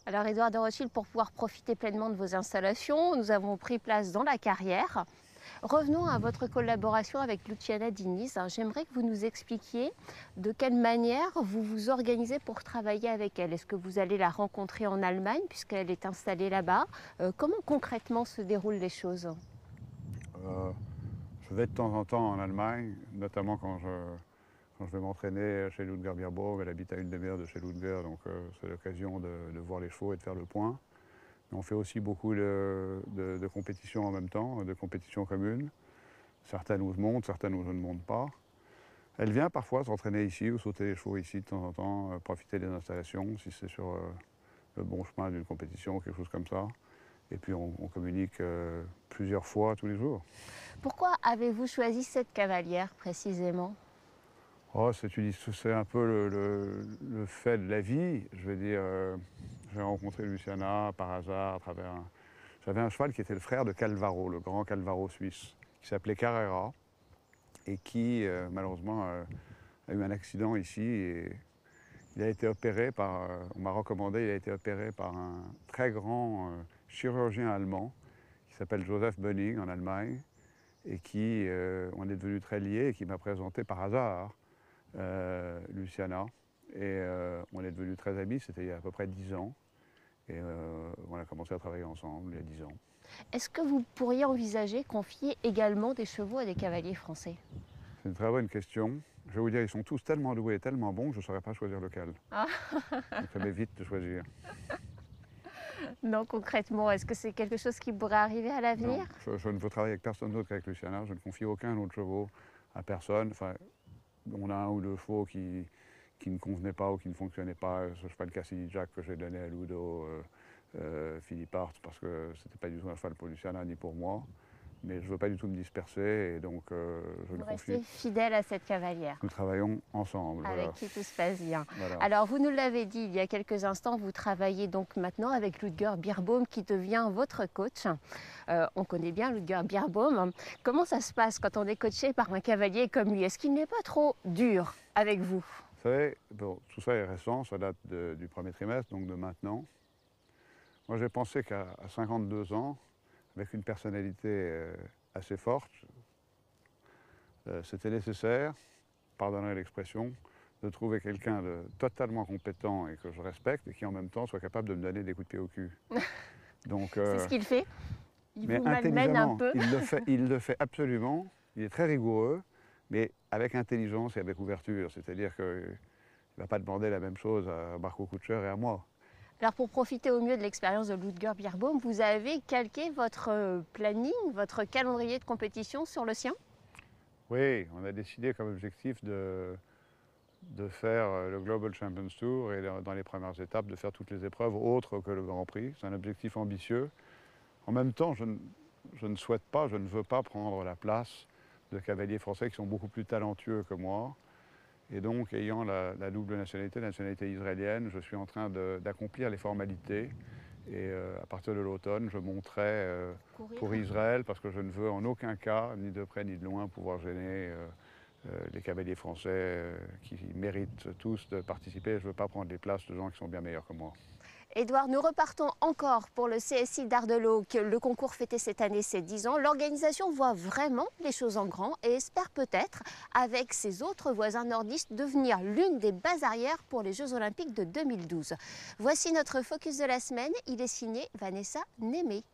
Alors Édouard de Rothschild, pour pouvoir profiter pleinement de vos installations, nous avons pris place dans la carrière. Revenons à votre collaboration avec Luciana Diniz. J'aimerais que vous nous expliquiez de quelle manière vous vous organisez pour travailler avec elle. Est-ce que vous allez la rencontrer en Allemagne puisqu'elle est installée là-bas? Comment concrètement se déroulent les choses? Je vais de temps en temps en Allemagne, notamment quand je vais m'entraîner chez Ludger Bierbaum. Elle habite à une demi-heure de chez Ludger, donc c'est l'occasion de voir les chevaux et de faire le point. Mais on fait aussi beaucoup de compétitions en même temps, de compétitions communes. Certaines où je monte, certaines où je ne monte pas. Elle vient parfois s'entraîner ici ou sauter les chevaux ici de temps en temps, profiter des installations si c'est sur le bon chemin d'une compétition ou quelque chose comme ça. Et puis on communique plusieurs fois tous les jours. Pourquoi avez-vous choisi cette cavalière précisément? Oh, c'est un peu le fait de la vie. Je veux dire, j'ai rencontré Luciana par hasard à travers J'avais un cheval qui était le frère de Calvaro, le grand Calvaro suisse, qui s'appelait Carrera et qui, malheureusement, a eu un accident ici et il a été opéré on m'a recommandé, il a été opéré par un très grand chirurgien allemand qui s'appelle Joseph Böning en Allemagne et qui, on est devenu très liés et qui m'a présenté par hasard Luciana. Et on est devenus très amis, c'était il y a à peu près 10 ans. Et on a commencé à travailler ensemble il y a 10 ans. Est-ce que vous pourriez envisager confier également des chevaux à des cavaliers français? C'est une très bonne question. Je vais vous dire, ils sont tous tellement doués et tellement bons que je ne saurais pas choisir lequel. Ah. Donc ça m'évite de choisir. Non, concrètement, est-ce que c'est quelque chose qui pourrait arriver à l'avenir? Je ne veux travailler avec personne d'autre qu'avec Luciana. Je ne confie aucun autre cheval à personne. Enfin, on a un ou deux chevaux qui ne convenaient pas ou qui ne fonctionnaient pas. Ce cheval Cassidy Jack que j'ai donné à Ludo Philippe Hart parce que c'était pas du tout un cheval pour Luciana ni pour moi. Mais je ne veux pas du tout me disperser et donc je le confie. Restez fidèle à cette cavalière. Nous travaillons ensemble. Avec Voilà. qui tout se passe bien. Voilà. Alors, vous nous l'avez dit il y a quelques instants, vous travaillez donc maintenant avec Ludger Bierbaum qui devient votre coach. On connaît bien Ludger Bierbaum. Comment ça se passe quand on est coaché par un cavalier comme lui? Est-ce qu'il n'est pas trop dur avec vous? Vous savez, bon, tout ça est récent, ça date du premier trimestre, donc de maintenant. Moi, j'ai pensé qu'à 52 ans, avec une personnalité assez forte, c'était nécessaire, pardonnez l'expression, de trouver quelqu'un de totalement compétent et que je respecte et qui en même temps soit capable de me donner des coups de pied au cul. Donc, c'est ce qu'il fait? Il mais vous malmène un peu? il le fait absolument, il est très rigoureux, mais avec intelligence et avec ouverture. C'est-à-dire qu'il ne va pas demander la même chose à Marco Kutscher et à moi. Alors pour profiter au mieux de l'expérience de Ludger Bierbaum, vous avez calqué votre planning, votre calendrier de compétition sur le sien? Oui, on a décidé comme objectif de faire le Global Champions Tour et dans les premières étapes de faire toutes les épreuves autres que le Grand Prix. C'est un objectif ambitieux. En même temps, je ne souhaite pas, je ne veux pas prendre la place de cavaliers français qui sont beaucoup plus talentueux que moi. Et donc, ayant la double nationalité, la nationalité israélienne, je suis en train d'accomplir les formalités. Et à partir de l'automne, je monterai pour Israël parce que je ne veux en aucun cas, ni de près ni de loin, pouvoir gêner les cavaliers français qui méritent tous de participer. Je ne veux pas prendre les places de gens qui sont bien meilleurs que moi. Édouard, nous repartons encore pour le CSI d'Ardelot. Le concours fêtait cette année ses 10 ans. L'organisation voit vraiment les choses en grand et espère peut-être, avec ses autres voisins nordistes, devenir l'une des bases arrières pour les Jeux Olympiques de 2012. Voici notre focus de la semaine. Il est signé Vanessa Némé.